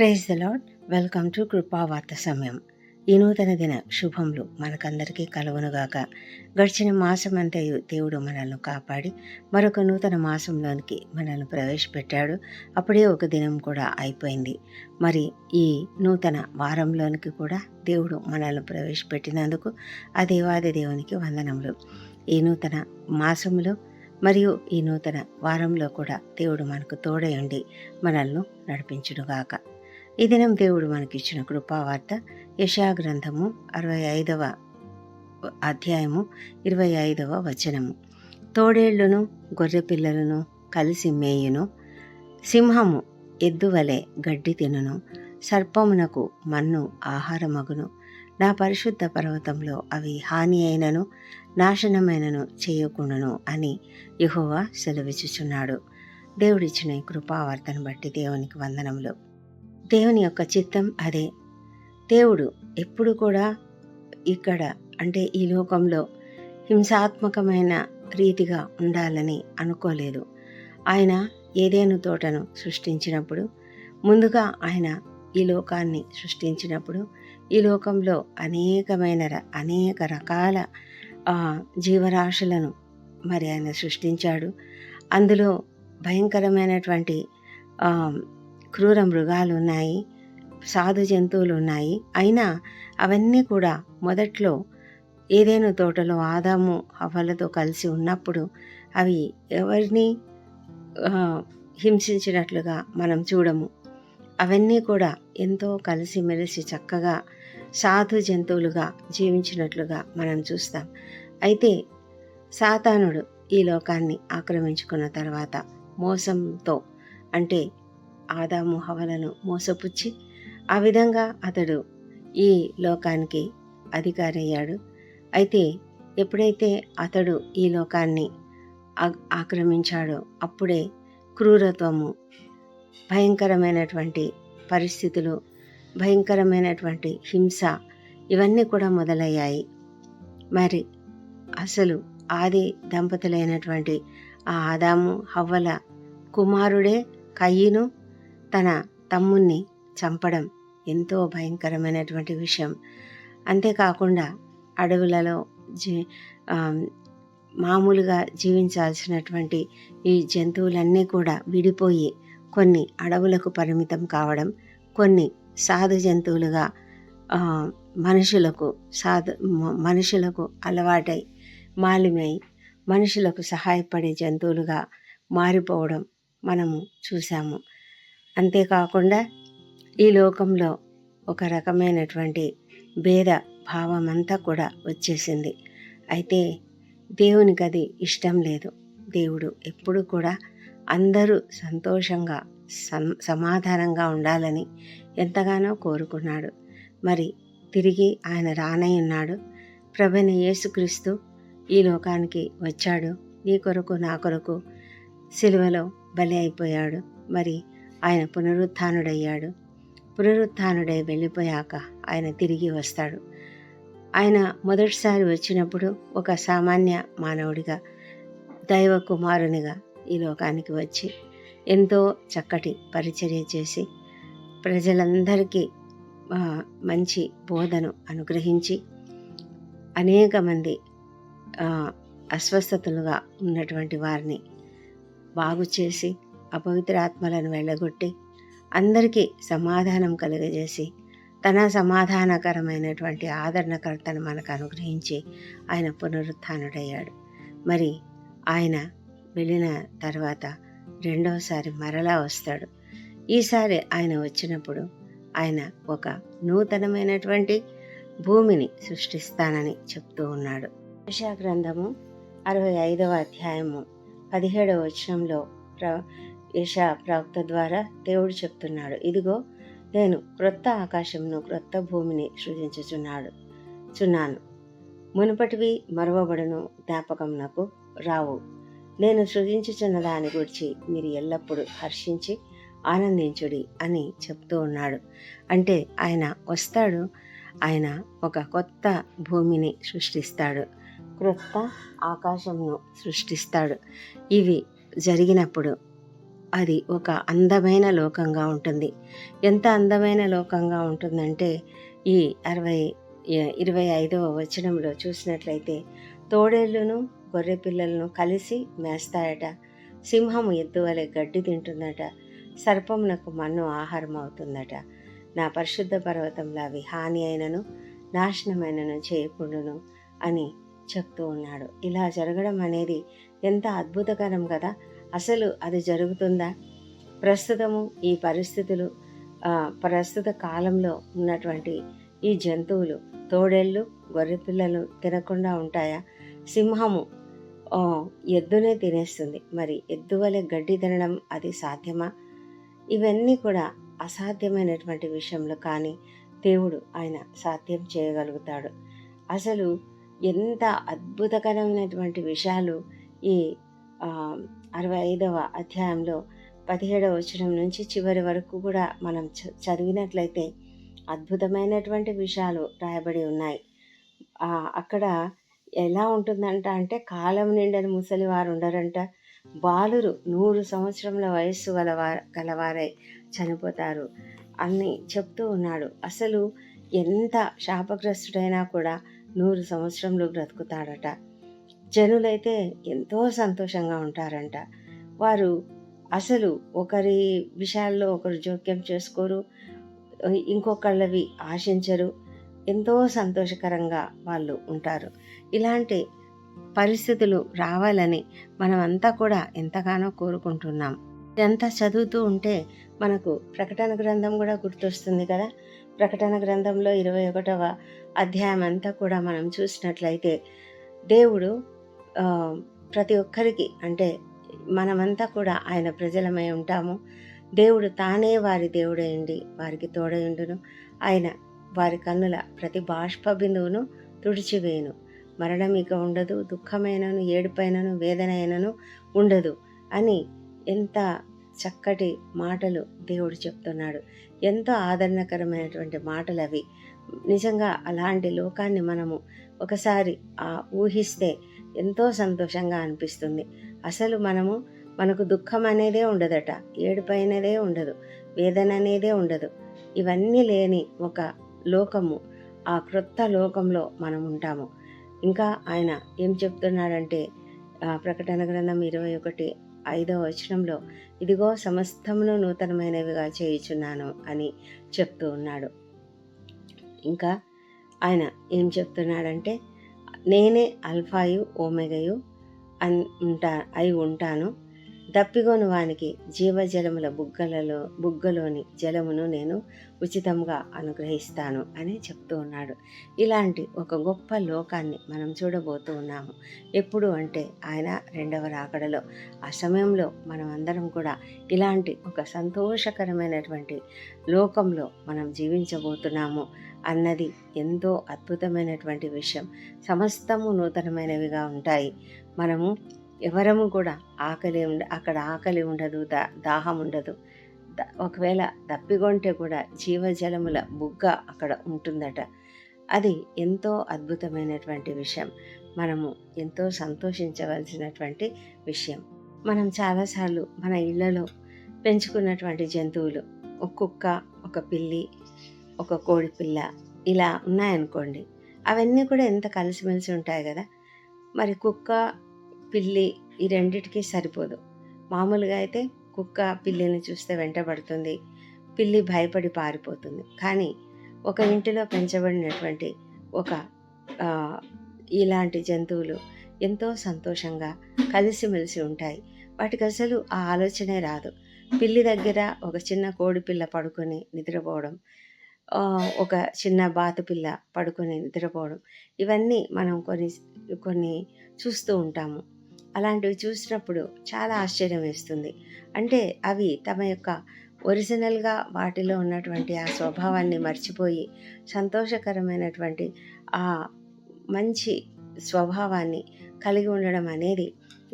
Praise the Lord. Welcome to కృపావార్త సమయం. ఈ నూతన దిన శుభములు మనకందరికీ కలుగునుగాక. గడిచిన మాసమంతయు దేవుడు మనల్ని కాపాడి మరొక నూతన మాసంలోనికి మనల్ని ప్రవేశపెట్టాడు. అప్పుడే ఒక దినం కూడా అయిపోయింది. మరి ఈ నూతన వారంలోనికి కూడా దేవుడు మనల్ని ప్రవేశపెట్టినందుకు ఆ దేవాది దేవునికి వందనములు. ఈ నూతన మాసంలో మరియు ఈ నూతన వారంలో కూడా దేవుడు మనకు తోడై ఉండి మనల్ని నడిపించునుగాక. ఈ దినం దేవుడు మనకిచ్చిన కృపావార్త యెషయా గ్రంథము 65వ అధ్యాయము 25వ వచనము. తోడేళ్లును గొర్రె పిల్లలను కలిసి మేయును, సింహము ఎద్దువలే గడ్డి తినును, సర్పమునకు మన్ను ఆహారమగును. నా పరిశుద్ధ పర్వతంలో అవి హాని అయినను నాశనమైనను చేయకుండాను అని యెహోవా సెలవిచ్చుచున్నాడు. దేవుడిచ్చిన ఈ కృపావార్తను బట్టి దేవునికి వందనములు. దేవుని యొక్క చిత్తం అదే. దేవుడు ఎప్పుడు కూడా ఇక్కడ అంటే ఈ లోకంలో హింసాత్మకమైన రీతిగా ఉండాలని అనుకోలేదు. ఆయన ఏదెను తోటను సృష్టించినప్పుడు, ముందుగా ఆయన ఈ లోకాన్ని సృష్టించినప్పుడు ఈ లోకంలో అనేక రకాల జీవరాశులను మరి ఆయన సృష్టించాడు. అందులో భయంకరమైనటువంటి క్రూర మృగాలు ఉన్నాయి, సాధు జంతువులు ఉన్నాయి. అయినా అవన్నీ కూడా మొదట్లో ఏదైనా తోటలో ఆదాము హవ్వలతో కలిసి ఉన్నప్పుడు అవి ఎవరిని హింసించినట్లుగా మనం చూడము. అవన్నీ కూడా ఎంతో కలిసిమెలిసి చక్కగా సాధు జంతువులుగా జీవించినట్లుగా మనం చూస్తాం. అయితే సాతానుడు ఈ లోకాన్ని ఆక్రమించుకున్న తర్వాత మోసంతో అంటే ఆదాము హవ్వలను మోసపుచ్చి ఆ విధంగా అతడు ఈ లోకానికి అధికారి అయ్యాడు. అయితే ఎప్పుడైతే అతడు ఈ లోకాన్ని ఆక్రమించాడో అప్పుడే క్రూరత్వము, భయంకరమైనటువంటి పరిస్థితులు, భయంకరమైనటువంటి హింస ఇవన్నీ కూడా మొదలయ్యాయి. మరి అసలు ఆది దంపతులైనటువంటి ఆ ఆదాము హవ్వల కుమారుడే కయీను తన తమ్ముణ్ణి చంపడం ఎంతో భయంకరమైనటువంటి విషయం. అంతేకాకుండా అడవులలో మామూలుగా జీవించాల్సినటువంటి ఈ జంతువులన్నీ కూడా విడిపోయి కొన్ని అడవులకు పరిమితం కావడం, కొన్ని సాధు జంతువులుగా మనుషులకు అలవాటై మాలిమై మనుషులకు సహాయపడే జంతువులుగా మారిపోవడం మనము చూసాము. అంతేకాకుండా ఈ లోకంలో ఒక రకమైనటువంటి భేద భావమంతా కూడా వచ్చేసింది. అయితే దేవునికి అది ఇష్టం లేదు. దేవుడు ఎప్పుడు కూడా అందరూ సంతోషంగా సమాధానంగా ఉండాలని ఎంతగానో కోరుకున్నాడు. మరి తిరిగి ఆయన రానయ్యున్నాడు. ప్రభువైన యేసుక్రీస్తు ఈ లోకానికి వచ్చాడు. నీ కొరకు నా కొరకు సిలువలో బలి అయిపోయాడు. మరి ఆయన పునరుత్థానుడై వెళ్ళిపోయాక ఆయన తిరిగి వస్తాడు. ఆయన మొదటిసారి వచ్చినప్పుడు ఒక సామాన్య మానవుడిగా, దైవ కుమారునిగా ఈ లోకానికి వచ్చి ఎంతో చక్కటి పరిచర్య చేసి ప్రజలందరికీ మంచి బోధను అనుగ్రహించి అనేక మంది అస్వస్థతలుగా ఉన్నటువంటి వారిని బాగు చేసి అపవిత్రాత్మలను వెళ్ళగొట్టి అందరికీ సమాధానం కలుగజేసి తన సమాధానకరమైనటువంటి ఆదరణకర్తను మనకు అనుగ్రహించి ఆయన పునరుత్థానుడయ్యాడు. మరి ఆయన వెళ్ళిన తర్వాత రెండవసారి మరలా వస్తాడు. ఈసారి ఆయన వచ్చినప్పుడు ఆయన ఒక నూతనమైనటువంటి భూమిని సృష్టిస్తానని చెప్తూ ఉన్నాడు. యెషయా గ్రంథము 65వ అధ్యాయము 17వ వచనంలో యెషయా ప్రవక్త ద్వారా దేవుడు చెప్తున్నాడు, ఇదిగో నేను క్రొత్త ఆకాశమును క్రొత్త భూమిని సృజించుచున్నాను. మునుపటివి మరువబడును, జ్ఞాపకమునకు రావు. నేను సృజించుచున్న దాని గురించి మీరు ఎల్లప్పుడూ హర్షించి ఆనందించుడి అని చెప్తూ ఉన్నాడు. అంటే ఆయన వస్తాడు, ఆయన ఒక కొత్త భూమిని సృష్టిస్తాడు, క్రొత్త ఆకాశమును సృష్టిస్తాడు. ఇవి జరిగినప్పుడు అది ఒక అందమైన లోకంగా ఉంటుంది. ఎంత అందమైన లోకంగా ఉంటుందంటే ఈ 25వ వచనంలో చూసినట్లయితే, తోడేళ్ళును గొర్రె పిల్లలను కలిసి మేస్తాయట, సింహము ఎద్దు వలె గడ్డి తింటుందట, సర్పమునకు మన్ను ఆహారం అవుతుందట, నా పరిశుద్ధ పర్వతంలో అవి హాని అయినను నాశనమైనను చేయకుండును అని చెప్తూ ఉన్నాడు. ఇలా జరగడం అనేది ఎంత అద్భుతకరం కదా. అసలు అది జరుగుతుందా? ప్రస్తుతము ఈ పరిస్థితులు, ప్రస్తుత కాలంలో ఉన్నటువంటి ఈ జంతువులు, తోడేళ్ళు గొర్రె పిల్లలు తినకుండా ఉంటాయా? సింహము ఎద్దునే తినేస్తుంది. మరి ఎద్దు వలె గడ్డి తినడం అది సాధ్యమా? ఇవన్నీ కూడా అసాధ్యమైనటువంటి విషయంలో, కానీ దేవుడు ఆయన సాధ్యం చేయగలుగుతాడు. అసలు ఎంత అద్భుతకరమైనటువంటి విషయాలు ఈ 65వ అధ్యాయంలో 17వ వచనం నుంచి చివరి వరకు కూడా మనం చదివినట్లయితే అద్భుతమైనటువంటి విషయాలు రాయబడి ఉన్నాయి. అక్కడ ఎలా ఉంటుందంట అంటే, కాలం నిండని ముసలి వారు ఉండరంట, బాలురు 100 సంవత్సరముల వయస్సు గలవారై చనిపోతారు అని చెప్తూ ఉన్నాడు. అసలు ఎంత శాపగ్రస్తుడైనా కూడా 100 సంవత్సరంలో బ్రతుకుతాడట. జనులైతే ఎంతో సంతోషంగా ఉంటారంట. వారు అసలు ఒకరి విషయాల్లో ఒకరు జోక్యం చేసుకోరు, ఇంకొకళ్ళవి ఆశించరు, ఎంతో సంతోషకరంగా వాళ్ళు ఉంటారు. ఇలాంటి పరిస్థితులు రావాలని మనమంతా కూడా ఎంతగానో కోరుకుంటున్నాం. ఇదంతా చదువుతూ ఉంటే మనకు ప్రకటన గ్రంథం కూడా గుర్తొస్తుంది కదా. ప్రకటన గ్రంథంలో 21వ అధ్యాయం అంతా కూడా మనం చూసినట్లయితే, దేవుడు ప్రతి ఒక్కరికి, అంటే మనమంతా కూడా ఆయన ప్రజలమై ఉంటాము. దేవుడు తానే వారి దేవుడైండి వారికి తోడయుండును. ఆయన వారి కన్నుల ప్రతి బాష్ప బిందువును తుడిచివేయును. మరణం ఇక ఉండదు, దుఃఖమైనను ఏడుపైనను వేదన అయినను ఉండదు అని ఎంత చక్కటి మాటలు దేవుడు చెప్తున్నాడు. ఎంతో ఆదరణకరమైనటువంటి మాటలు అవి. నిజంగా అలాంటి లోకాన్ని మనము ఒకసారి ఊహిస్తే ఎంతో సంతోషంగా అనిపిస్తుంది. అసలు మనకు దుఃఖం అనేదే ఉండదట, ఏడుపు అనేదే ఉండదు, వేదన అనేదే ఉండదు. ఇవన్నీ లేని ఒక లోకము, ఆ క్రొత్త లోకంలో మనం ఉంటాము. ఇంకా ఆయన ఏం చెప్తున్నాడంటే, ప్రకటన గ్రంథం 21:5వ వచనంలో, ఇదిగో సమస్తమును నూతనమైనవిగా చేయుచున్నాను అని చెప్తూ ఉన్నాడు. ఇంకా ఆయన ఏం చెప్తున్నాడంటే, నేనే అల్ఫాయు ఓమెగయు అయి ఉంటాను, దప్పిగొను వానికి జీవజలముల బుగ్గలోని జలమును నేను ఉచితంగా అనుగ్రహిస్తాను అని చెప్తూ ఉన్నాడు. ఇలాంటి ఒక గొప్ప లోకాన్ని మనం చూడబోతూ ఉన్నాము. ఎప్పుడు అంటే ఆయన రెండవ రాకడలో. ఆ సమయంలో మనం అందరం కూడా ఇలాంటి ఒక సంతోషకరమైనటువంటి లోకంలో మనం జీవించబోతున్నాము అన్నది ఎంతో అద్భుతమైనటువంటి విషయం. సమస్తము నూతనమైనవిగా ఉంటాయి. మనము ఎవరము కూడా అక్కడ ఆకలి ఉండదు, దాహం ఉండదు. ఒకవేళ దప్పిగొంటే కూడా జీవజలముల బుగ్గ అక్కడ ఉంటుందట. అది ఎంతో అద్భుతమైనటువంటి విషయం. మనము ఎంతో సంతోషించవలసినటువంటి విషయం. మనం చాలాసార్లు మన ఇళ్లలో పెంచుకున్నటువంటి జంతువులు, ఒక కుక్క, ఒక పిల్లి, ఒక కోడి పిల్ల ఇలా ఉన్నాయనుకోండి, అవన్నీ కూడా ఎంత కలిసిమెలిసి ఉంటాయి కదా. మరి కుక్క పిల్లి ఈ రెండిటికి సరిపోదు. మామూలుగా అయితే కుక్క పిల్లిని చూస్తే వెంటబడుతుంది, పిల్లి భయపడి పారిపోతుంది. కానీ ఒక ఇంటిలో పెంచబడినటువంటి ఇలాంటి జంతువులు ఎంతో సంతోషంగా కలిసిమెలిసి ఉంటాయి. వాటికి అసలు ఆ ఆలోచనే రాదు. పిల్లి దగ్గర ఒక చిన్న కోడి పిల్ల పడుకొని నిద్రపోవడం, ఒక చిన్న బాతు పిల్ల పడుకొని నిద్రపోవడం, ఇవన్నీ మనం కొన్ని చూస్తూ ఉంటాము. అలాంటివి చూసినప్పుడు చాలా ఆశ్చర్యం వేస్తుంది. అంటే అవి తమ యొక్క ఒరిజినల్గా వాటిలో ఉన్నటువంటి ఆ స్వభావాన్ని మర్చిపోయి సంతోషకరమైనటువంటి ఆ మంచి స్వభావాన్ని కలిగి ఉండడం అనేది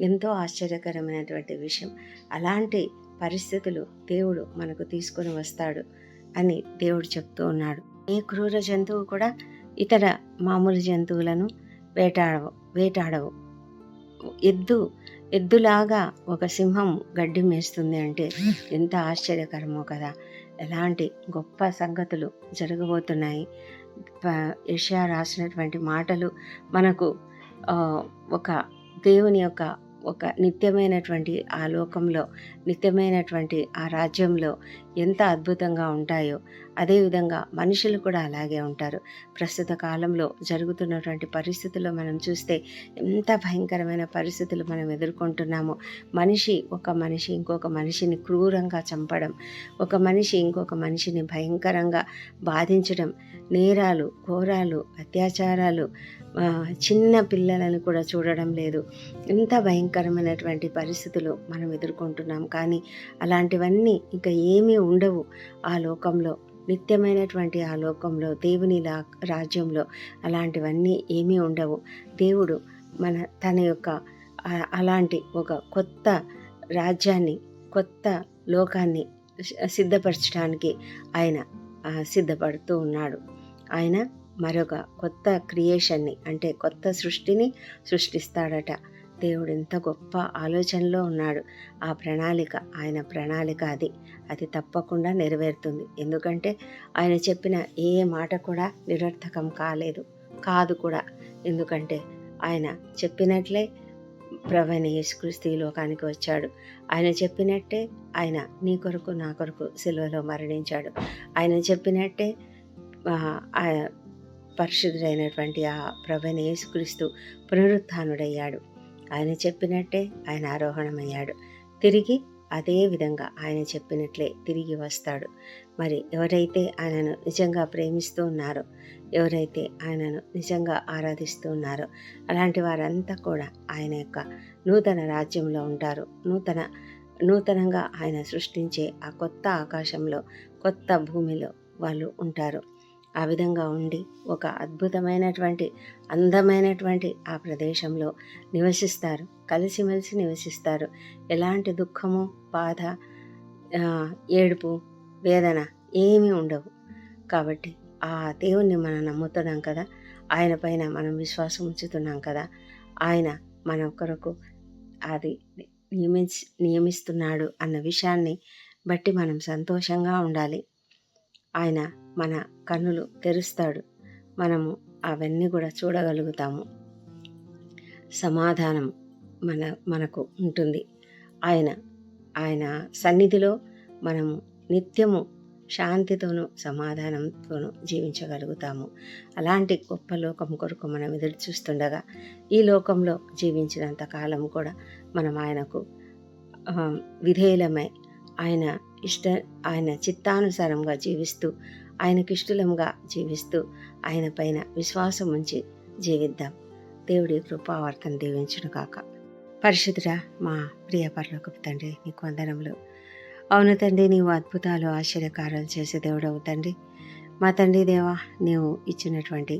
ఎంతో ఆశ్చర్యకరమైనటువంటి విషయం. అలాంటి పరిస్థితులు దేవుడు మనకు తీసుకొని వస్తాడు అని దేవుడు చెప్తూ ఉన్నాడు. ఏ క్రూర జంతువు కూడా ఇతర మామూలు జంతువులను వేటాడవు. ఎద్దు ఎద్దులాగా ఒక సింహం గడ్డి మేస్తుంది అంటే ఎంత ఆశ్చర్యకరమో కదా. ఎలాంటి గొప్ప సంగతులు జరగబోతున్నాయి. యెషయా రాసినటువంటి మాటలు మనకు ఒక దేవుని యొక్క ఒక నిత్యమైనటువంటి ఆ లోకంలో, నిత్యమైనటువంటి ఆ రాజ్యంలో ఎంత అద్భుతంగా ఉంటాయో అదేవిధంగా మనుషులు కూడా అలాగే ఉంటారు. ప్రస్తుత కాలంలో జరుగుతున్నటువంటి పరిస్థితుల్లో మనం చూస్తే ఎంత భయంకరమైన పరిస్థితులు మనం ఎదుర్కొంటున్నామో. ఒక మనిషి ఇంకొక మనిషిని క్రూరంగా చంపడం, ఒక మనిషి ఇంకొక మనిషిని భయంకరంగా బాధించడం, నేరాలు, ఘోరాలు, అత్యాచారాలు, చిన్న పిల్లలను కూడా చూడడం లేదు. ఇంత భయంకరమైనటువంటి పరిస్థితులు మనం ఎదుర్కొంటున్నాం. కానీ అలాంటివన్నీ ఇంకా ఏమీ ఉండవు ఆ లోకంలో. నిత్యమైనటువంటి ఆ లోకంలో, దేవుని రాజ్యంలో అలాంటివన్నీ ఏమీ ఉండవు. దేవుడు తన యొక్క అలాంటి ఒక కొత్త రాజ్యాన్ని, కొత్త లోకాన్ని సిద్ధపరచడానికి ఆయన సిద్ధపడుతూ ఉన్నాడు. ఆయన మరొక కొత్త క్రియేషన్ని, అంటే కొత్త సృష్టిని సృష్టిస్తాడట. దేవుడు ఎంత గొప్ప ఆలోచనలో ఉన్నాడు. ఆ ప్రణాళిక, ఆయన ప్రణాళిక అది తప్పకుండా నెరవేరుతుంది. ఎందుకంటే ఆయన చెప్పిన ఏ మాట కూడా నిరర్థకం కాదు కూడా. ఎందుకంటే ఆయన చెప్పినట్లే ప్రభువైన యేసుక్రీస్తు ఈ లోకానికి వచ్చాడు. ఆయన చెప్పినట్టే ఆయన నీ కొరకు నా కొరకు సిలువలో మరణించాడు. ఆయన చెప్పినట్టే పరిశుద్ధుడైనటువంటి ఆ ప్రభువైన యేసుక్రీస్తు పునరుత్థానుడయ్యాడు. ఆయన చెప్పినట్టే ఆయన ఆరోహణమయ్యాడు. తిరిగి అదే విధంగా ఆయన చెప్పినట్లే తిరిగి వస్తాడు. మరి ఎవరైతే ఆయనను నిజంగా ప్రేమిస్తూ ఉన్నారో, ఎవరైతే ఆయనను నిజంగా ఆరాధిస్తూ ఉన్నారో అలాంటి వారంతా కూడా ఆయన యొక్క నూతన రాజ్యంలో ఉంటారు. నూతనంగా ఆయన సృష్టించే ఆ కొత్త ఆకాశంలో, కొత్త భూమిలో వాళ్ళు ఉంటారు. ఆ విధంగా ఉండి ఒక అద్భుతమైనటువంటి, అందమైనటువంటి ఆ ప్రదేశంలో నివసిస్తారు. కలిసిమెలిసి నివసిస్తారు. ఎలాంటి దుఃఖము, బాధ, ఏడుపు, వేదన ఏమీ ఉండవు. కాబట్టి ఆ దేవుణ్ణి మనం నమ్ముతున్నాం కదా, ఆయన పైన మనం విశ్వాసం ఉంచుతున్నాం కదా, ఆయన మన కొరకు అది నియమిస్తున్నాడు అన్న విషయాన్ని బట్టి మనం సంతోషంగా ఉండాలి. ఆయన మన కన్నులు తెరుస్తాడు. మనము అవన్నీ కూడా చూడగలుగుతాము. సమాధానం మనకు ఉంటుంది. ఆయన సన్నిధిలో మనము నిత్యము శాంతితోనూ సమాధానంతోనూ జీవించగలుగుతాము. అలాంటి గొప్ప లోకం కొరకు మనం ఎదురు చూస్తుండగా ఈ లోకంలో జీవించినంత కాలం కూడా మనం ఆయనకు విధేయులమై ఆయన చిత్తానుసారంగా జీవిస్తూ, ఆయనకిష్టలంగా జీవిస్తూ, ఆయన పైన విశ్వాసం ఉంచి జీవిద్దాం. దేవుడి కృపావర్తను దీవించును కాక. పరిశుద్ధుడా మా ప్రియ పరలోకపు తండ్రి, నీకు వందనములు. అవును తండ్రి, నీవు అద్భుతాలు, ఆశ్చర్యకారాలు చేసే దేవుడవు తండ్రి. మా తండ్రి దేవా, నీవు ఇచ్చినటువంటి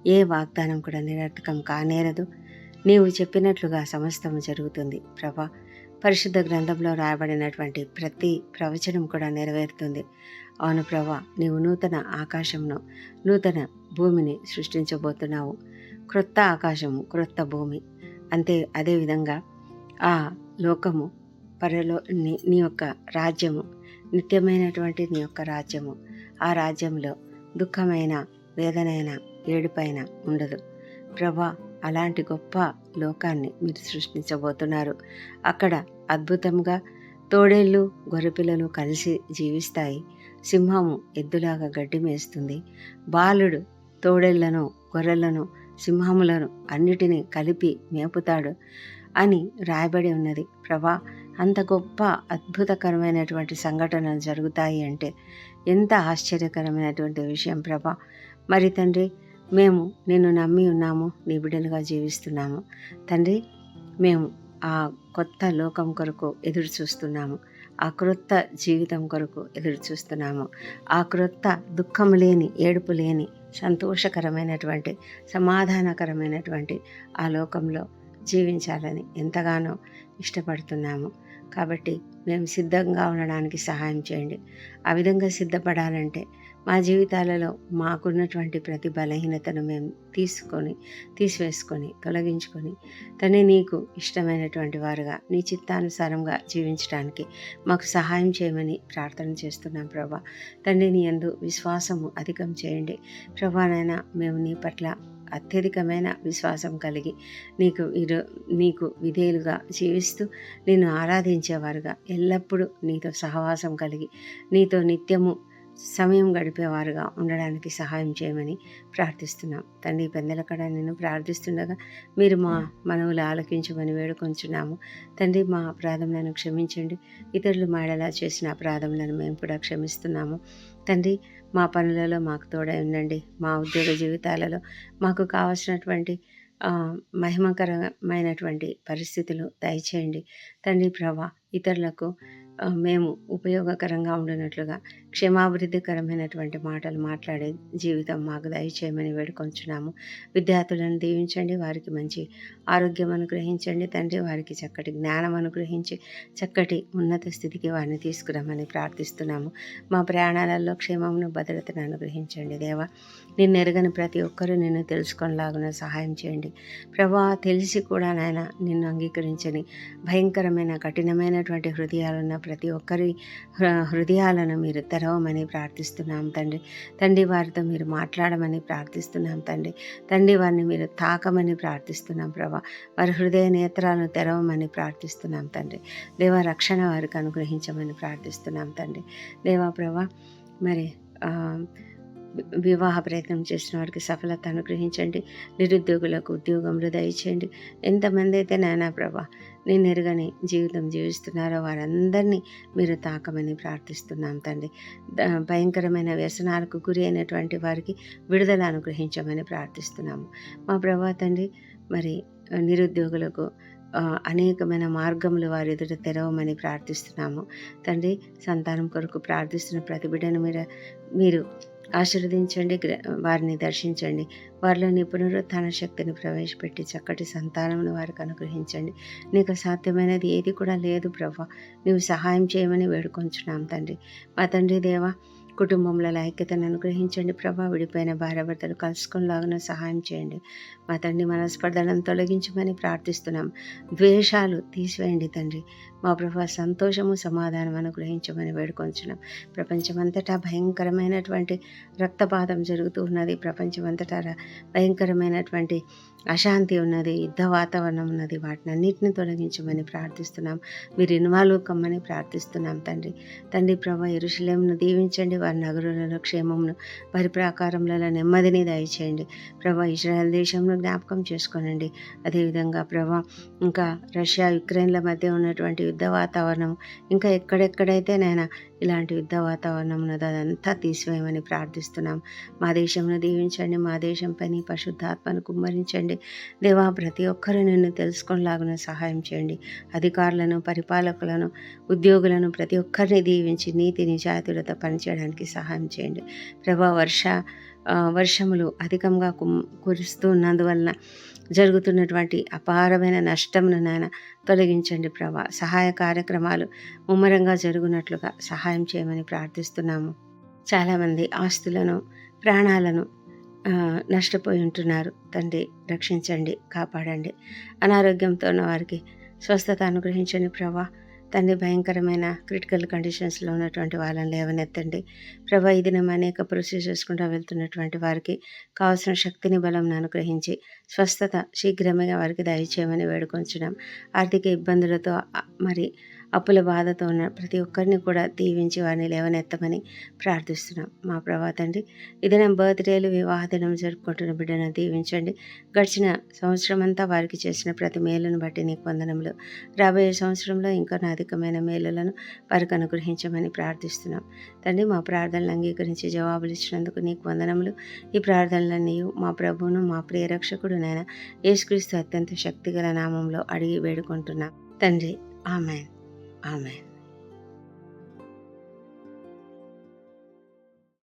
ఏ వాగ్దానం కూడా నిరర్థకం కానేరదు. నీవు చెప్పినట్లుగా సమస్తము జరుగుతుంది ప్రభా. పరిశుద్ధ గ్రంథంలో రాయబడినటువంటి ప్రతి ప్రవచనం కూడా నెరవేరుతుంది. అవును ప్రభా, నీవు నూతన ఆకాశంను, నూతన భూమిని సృష్టించబోతున్నావు. క్రొత్త ఆకాశము, క్రొత్త భూమి. అదేవిధంగా ఆ లోకము, నీ యొక్క రాజ్యము, నిత్యమైనటువంటి నీ యొక్క రాజ్యము, ఆ రాజ్యంలో దుఃఖమైన, వేదనైన, ఏడుపైన ఉండదు ప్రభా. అలాంటి గొప్ప లోకాన్ని మీరు సృష్టించబోతున్నారు. అక్కడ అద్భుతంగా తోడేళ్ళు, గొర్రెపిల్లలు కలిసి జీవిస్తాయి. సింహము ఎద్దులాగా గడ్డి మేస్తుంది. బాలుడు తోడేళ్లను, గొర్రెలను, సింహములను అన్నిటినీ కలిపి మేపుతాడు అని రాయబడి ఉన్నది ప్రభా. అంత గొప్ప అద్భుతకరమైనటువంటి సంఘటనలు జరుగుతాయి అంటే ఎంత ఆశ్చర్యకరమైనటువంటి విషయం ప్రభా. మరి తండ్రి, మేము నిన్ను నమ్మి ఉన్నాము, నీ బిడ్డలుగా జీవిస్తున్నాము తండ్రి. మేము ఆ కొత్త లోకం కొరకు ఎదురు చూస్తున్నాము. ఆ క్రొత్త జీవితం కొరకు ఎదురు చూస్తున్నాము. ఆ క్రొత్త దుఃఖము లేని, ఏడుపు లేని, సంతోషకరమైనటువంటి, సమాధానకరమైనటువంటి ఆ లోకంలో జీవించాలని ఎంతగానో ఇష్టపడుతున్నాము. కాబట్టి మేము సిద్ధంగా ఉండడానికి సహాయం చేయండి. ఆ విధంగా సిద్ధపడాలంటే మా జీవితాలలో మాకున్నటువంటి ప్రతి బలహీనతను మేము తీసివేసుకొని తొలగించుకొని తండ్రి నీకు ఇష్టమైనటువంటి వారుగా నీ చిత్తానుసారంగా జీవించడానికి మాకు సహాయం చేయమని ప్రార్థన చేస్తున్నాం ప్రభా. తండ్రి నీ యందు విశ్వాసము అధికం చేయండి ప్రభా. నాయన మేము నీ పట్ల అత్యధికమైన విశ్వాసం కలిగి నీకు విధేయులుగా జీవిస్తూ నిన్ను ఆరాధించేవారుగా ఎల్లప్పుడూ నీతో సహవాసం కలిగి నీతో నిత్యము సమయం గడిపేవారుగా ఉండడానికి సహాయం చేయమని ప్రార్థిస్తున్నాం తండ్రి. పెద్దలకడ నేను ప్రార్థిస్తుండగా మీరు మా మనవులు ఆలకించమని వేడుకొంచున్నాము తండ్రి. మా అపరాధములను క్షమించండి, ఇతరులు మాడలా చేసిన అపరాధములను మేము కూడా క్షమిస్తున్నాము తండ్రి. మా పనులలో మాకు తోడై ఉండండి. మా ఉద్యోగ జీవితాలలో మాకు కావాల్సినటువంటి మహిమకరమైనటువంటి పరిస్థితులు దయచేయండి తండ్రి ప్రభా. ఇతరులకు మేము ఉపయోగకరంగా ఉండినట్లుగా క్షేమాభివృద్ధికరమైనటువంటి మాటలు మాట్లాడే జీవితం మాకు దయచేయమని వేడుకొంచున్నాము. విద్యార్థులను దీవించండి, వారికి మంచి ఆరోగ్యం అనుగ్రహించండి తండ్రి. వారికి చక్కటి జ్ఞానం అనుగ్రహించి చక్కటి ఉన్నత స్థితికి వారిని తీసుకురమ్మని ప్రార్థిస్తున్నాము. మా ప్రయాణాలలో క్షేమమును భద్రతను అనుగ్రహించండి దేవా. నిన్ను ఎరగని ప్రతి ఒక్కరూ నిన్ను తెలుసుకొనిలాగున సహాయం చేయండి ప్రభా. తెలిసి కూడా నాయన నిన్ను అంగీకరించని భయంకరమైన కఠినమైనటువంటి హృదయాలున్న ప్రతి ఒక్కరి హృదయాలను మీరు తెరవమని ప్రార్థిస్తున్నాం తండ్రి. వారితో మీరు మాట్లాడమని ప్రార్థిస్తున్నాం తండ్రి. వారిని మీరు తాకమని ప్రార్థిస్తున్నాం ప్రభా. వారి హృదయ నేత్రాలను తెరవమని ప్రార్థిస్తున్నాం తండ్రి. దేవా, రక్షణ వారికి అనుగ్రహించమని ప్రార్థిస్తున్నాం తండ్రి. దేవా ప్రభా, మరి వివాహ ప్రయత్నం చేసిన వారికి సఫలత అనుగ్రహించండి. నిరుద్యోగులకు ఉద్యోగంలో దయచేయండి. ఎంతమంది అయితే నాయనా ప్రభా నేను ఎరుగని జీవితం జీవిస్తున్నారో వారందరినీ మీరు తాకమని ప్రార్థిస్తున్నాం తండ్రి. భయంకరమైన వ్యసనాలకు గురి అయినటువంటి వారికి విడుదల అనుగ్రహించమని ప్రార్థిస్తున్నాము మా ప్రభా తండ్రి. మరి నిరుద్యోగులకు అనేకమైన మార్గములు వారి ఎదుట తెరవమని ప్రార్థిస్తున్నాము తండ్రి. సంతానం కొరకు ప్రార్థిస్తున్న ప్రతి బిడ్డను మీరు ఆశీర్వదించండి, వారిని దర్శించండి. వారిలో నీ పునరుత్థాన శక్తిని ప్రవేశపెట్టి చక్కటి సంతానమును వారికి అనుగ్రహించండి. నీకు సాధ్యమైనది ఏది కూడా లేదు ప్రభా. నీవు సహాయం చేయమని వేడుకొంచున్నాం తండ్రి. మా తండ్రి దేవా, కుటుంబంలో ఐక్యతను అనుగ్రహించండి ప్రభా. విడిపోయిన భార్యాభర్తలు కలుసుకునేలాగా సహాయం చేయండి మా తండ్రి. మనస్పర్ధలను తొలగించమని ప్రార్థిస్తున్నాం. ద్వేషాలు తీసివేయండి తండ్రి. మా ప్రభా, సంతోషము సమాధానం అనుగ్రహించమని వేడుకొంచున్నాం. ప్రపంచమంతటా భయంకరమైనటువంటి రక్తపాతం జరుగుతూ ఉన్నది. ప్రపంచమంతటా భయంకరమైనటువంటి అశాంతి ఉన్నది, యుద్ధ వాతావరణం ఉన్నది. వాటిని అన్నింటినీ తొలగించమని ప్రార్థిస్తున్నాం. మీరు ఇన్వాల్వ్ కమ్మని ప్రార్థిస్తున్నాం తండ్రి ప్రభా. యెరూషలేమును దీవించండి, వారి నగరులలో క్షేమమును, వారి ప్రాకారములలో నెమ్మదిని దయచేయండి ప్రభా. ఇజ్రాయెల్ దేశంలో జ్ఞాపకం చేసుకోనండి. అదేవిధంగా ప్రభా, ఇంకా రష్యా యుక్రెయిన్ల మధ్య ఉన్నటువంటి యుద్ధ వాతావరణం, ఇంకా ఎక్కడెక్కడైతే నైనా ఇలాంటి యుద్ధ వాతావరణం ఉన్నదో అదంతా తీసివేయమని ప్రార్థిస్తున్నాం. మా దేశంలో దీవించండి, మా దేశంపై నీ పరిశుద్ధాత్మను కుమ్మరించండి దేవా. ప్రతి ఒక్కరూ నిన్ను తెలుసుకునేలాగున సహాయం చేయండి. అధికారులను, పరిపాలకులను, ఉద్యోగులను ప్రతి ఒక్కరిని దీవించి నీతి నిజాయితీలతో పనిచేయడానికి సహాయం చేయండి ప్రభా. వర్షములు అధికంగా కురుస్తూ ఉన్నందువలన జరుగుతున్నటువంటి అపారమైన నష్టమును నాయన తొలగించండి ప్రభా. సహాయ కార్యక్రమాలు ముమ్మరంగా జరుగునట్లుగా సహాయం చేయమని ప్రార్థిస్తున్నాము. చాలామంది ఆస్తులను, ప్రాణాలను నష్టపోయి ఉంటున్నారు తండ్రి. రక్షించండి, కాపాడండి. అనారోగ్యంతో ఉన్న వారికి స్వస్థత అనుగ్రహించండి ప్రభా తండ్రి. భయంకరమైన క్రిటికల్ కండిషన్స్లో ఉన్నటువంటి వాళ్ళని లేవనెత్తండి ప్రభా. ఈ దినం అనేక ప్రొసీజర్స్ చేసుకుంటూ వెళ్తున్నటువంటి వారికి కావాల్సిన శక్తిని, బలం అనుగ్రహించి స్వస్థత శీఘ్రమే వారికి దయచేయమని వేడుకొంచున్నాం. ఆర్థిక ఇబ్బందులతో మరి అప్పుల బాధతో ఉన్న ప్రతి ఒక్కరిని కూడా దీవించి వారిని లేవనెత్తమని ప్రార్థిస్తున్నాం మా ప్రభా తండ్రి. ఈ దినం బర్త్డేలు, వివాహ దినం జరుపుకుంటున్న బిడ్డను దీవించండి. గడిచిన సంవత్సరం అంతా వారికి చేసిన ప్రతి మేలును బట్టి నీకు వందనములు. రాబోయే సంవత్సరంలో ఇంకా అధికమైన మేలులను వారికి అనుగ్రహించమని ప్రార్థిస్తున్నాం తండ్రి. మా ప్రార్థనలు అంగీకరించి జవాబులు ఇచ్చినందుకు నీకు వందనములు. ఈ ప్రార్థనలన్నీ మా ప్రభువును, మా ప్రియ రక్షకుడు నాయన యేసుక్రీస్తు అత్యంత శక్తిగల నామంలో అడిగి వేడుకుంటున్నాం తండ్రి. ఆమెన్. Amen.